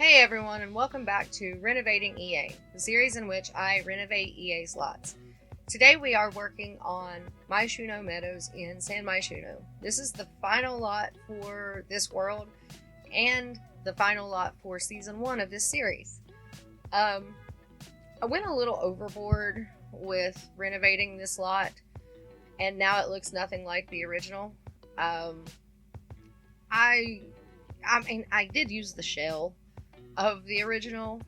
Hey everyone, and welcome back to Renovating EA, the series in which I renovate EA's lots. Today we are working on Myshuno Meadows in San Myshuno. This is the final lot for this world and the final lot for season 1 of this series. I went a little overboard with renovating this lot, and now it looks nothing like the original. I did use the shell of the original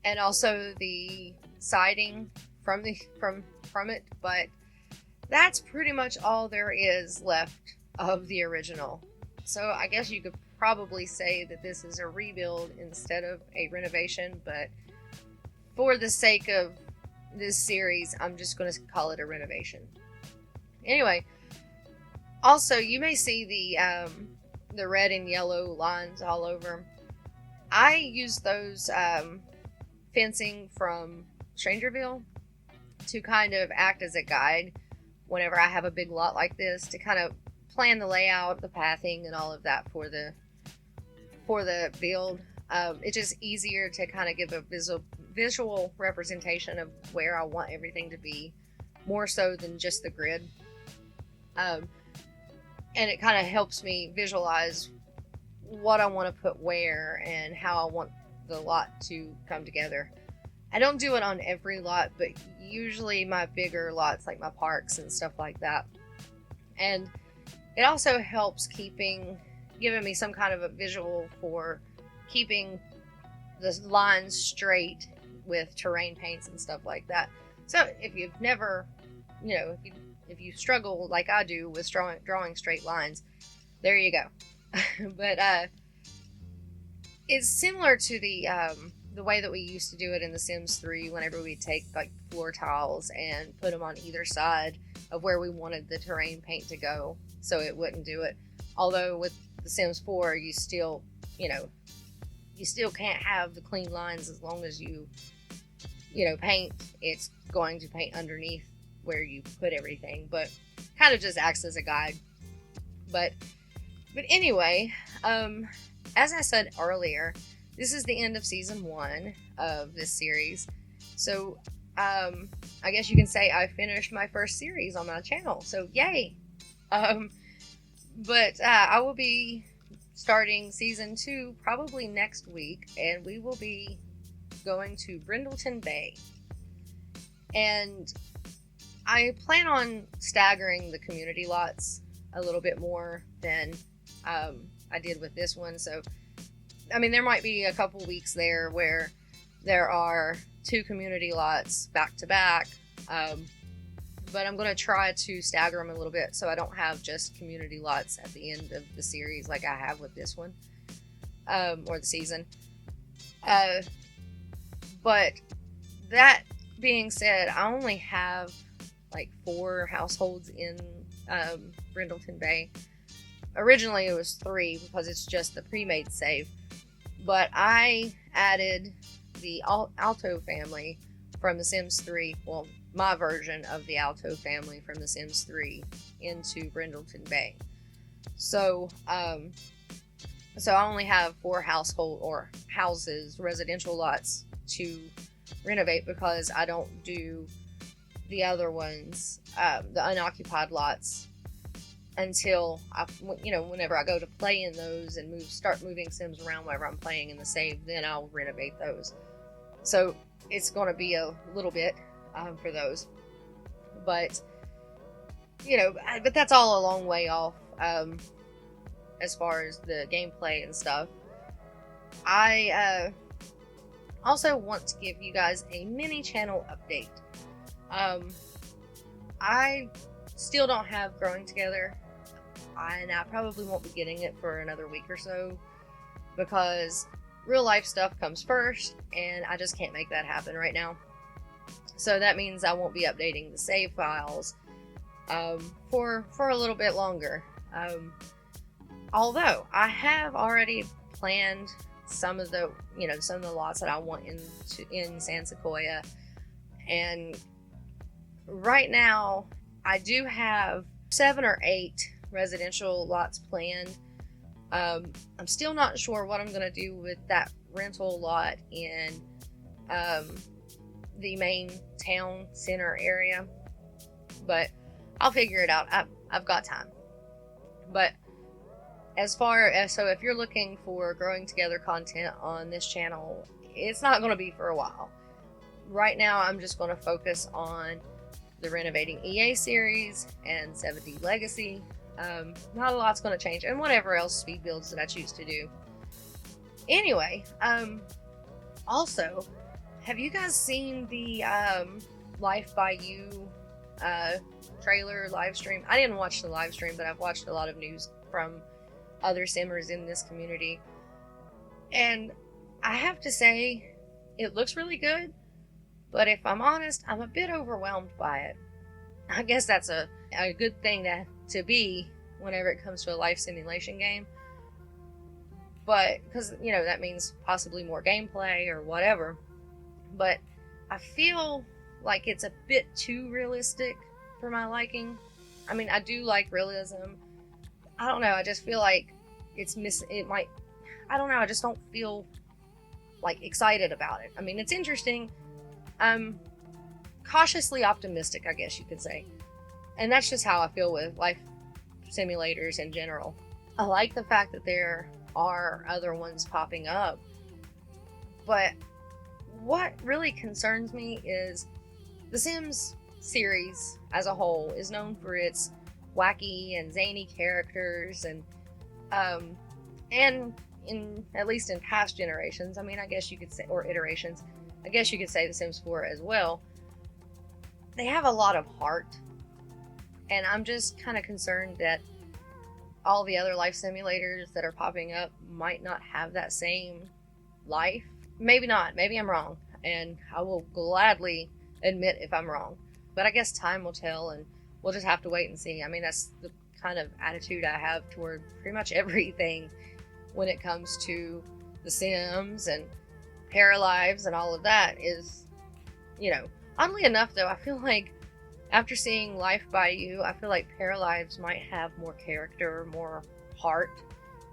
and also the siding from it, but that's pretty much all there is left of the original. So I guess you could probably say that this is a rebuild instead of a renovation, but for the sake of this series, I'm just going to call it a renovation. Anyway, also you may see the red and yellow lines all over. I use those fencing from Strangerville to kind of act as a guide whenever I have a big lot like this, to kind of plan the layout, the pathing, and all of that for the build. It's just easier to kind of give a visual representation of where I want everything to be, more so than just the grid. And it kind of helps me visualize what I want to put where and how I want the lot to come together. I don't do it on every lot, but usually my bigger lots, like my parks and stuff like that. And it also helps giving me some kind of a visual for keeping the lines straight with terrain paints and stuff like that. So if you've never, if you struggle like I do with drawing straight lines, there you go. But it's similar to the way that we used to do it in The Sims 3, whenever we take like floor tiles and put them on either side of where we wanted the terrain paint to go, so it wouldn't do it. Although with The Sims 4, you still can't have the clean lines as long as you paint. It's going to paint underneath where you put everything, but kind of just acts as a guide. But anyway, as I said earlier, this is the end of season 1 of this series. So I guess you can say I finished my first series on my channel. So yay! But I will be starting season 2 probably next week, and we will be going to Brindleton Bay. And I plan on staggering the community lots a little bit more than I did with this one. So I mean, there might be a couple weeks there where there are 2 community lots back to back, but I'm going to try to stagger them a little bit so I don't have just community lots at the end of the series like I have with this one, or the season. But that being said, I only have like 4 households in Brindleton Bay. Originally it was 3 because it's just the pre-made save, but I added the Alto family from The Sims 3, well, my version of the Alto family from The Sims 3 into Brindleton Bay. So I only have 4 houses, residential lots to renovate, because I don't do the other ones, the unoccupied lots, until whenever I go to play in those and start moving Sims around whenever I'm playing in the save, then I'll renovate those. So it's going to be a little bit for those, but but that's all a long way off as far as the gameplay and stuff. I also want to give you guys a mini channel update. I still don't have Growing Together, and I probably won't be getting it for another week or so, because real life stuff comes first, and I just can't make that happen right now. So that means I won't be updating the save files for a little bit longer. Although I have already planned some of the lots that I want in San Sequoia, and right now I do have 7 or 8 residential lots planned. I'm still not sure what I'm going to do with that rental lot in the main town center area, but I'll figure it out. I've got time. But as far as, so if you're looking for growing together content on this channel, it's not going to be for a while. Right now, I'm just going to focus on the Renovating EA series and 7D Legacy. Not a lot's going to change, and whatever else speed builds that I choose to do. Anyway, also, have you guys seen the Life by You trailer live stream? I didn't watch the live stream, but I've watched a lot of news from other simmers in this community, and I have to say it looks really good, but if I'm honest, I'm a bit overwhelmed by it. I guess that's a good thing to be whenever it comes to a life simulation game, but because, you know, that means possibly more gameplay or whatever, but I feel like it's a bit too realistic for my liking. I mean, I do like realism. I don't know, I just feel like I don't know, I just don't feel like excited about it. I mean, it's interesting. I'm cautiously optimistic, I guess you could say. And that's just how I feel with life simulators in general. I like the fact that there are other ones popping up, but what really concerns me is the Sims series as a whole is known for its wacky and zany characters, and in at least in past generations, I mean, I guess you could say, or iterations, I guess you could say The Sims 4 as well, they have a lot of heart, and I'm just kind of concerned that all the other life simulators that are popping up might not have that same life. Maybe not, maybe I'm wrong, and I will gladly admit if I'm wrong, but I guess time will tell, and we'll just have to wait and see. I mean, that's the kind of attitude I have toward pretty much everything when it comes to The Sims and Paralives and all of that is, you know, oddly enough though, I feel like after seeing Life by You, I feel like Paralives might have more character, more heart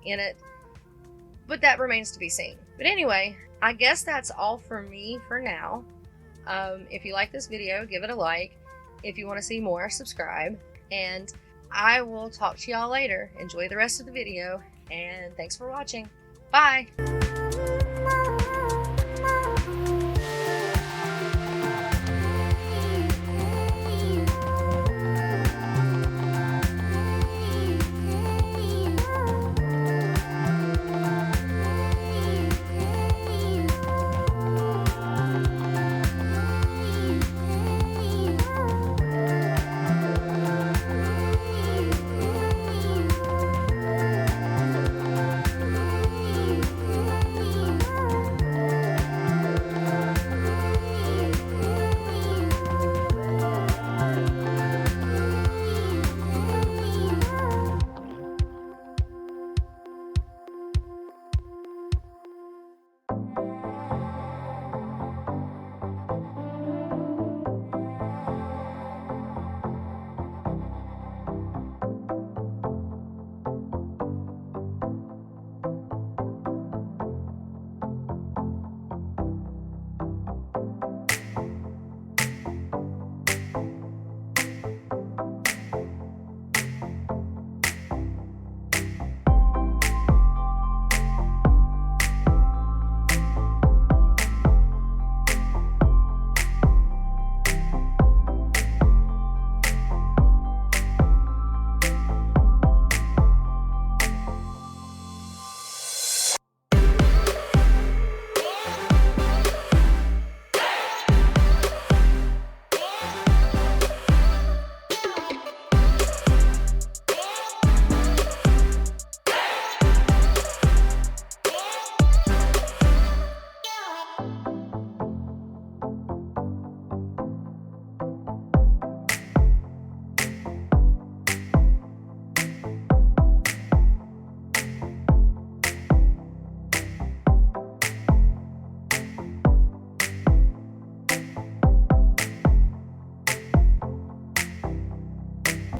in it, but that remains to be seen. But anyway, I guess that's all for me for now. If you like this video, give it a like. If you want to see more, subscribe, and I will talk to y'all later. Enjoy the rest of the video, and thanks for watching. Bye!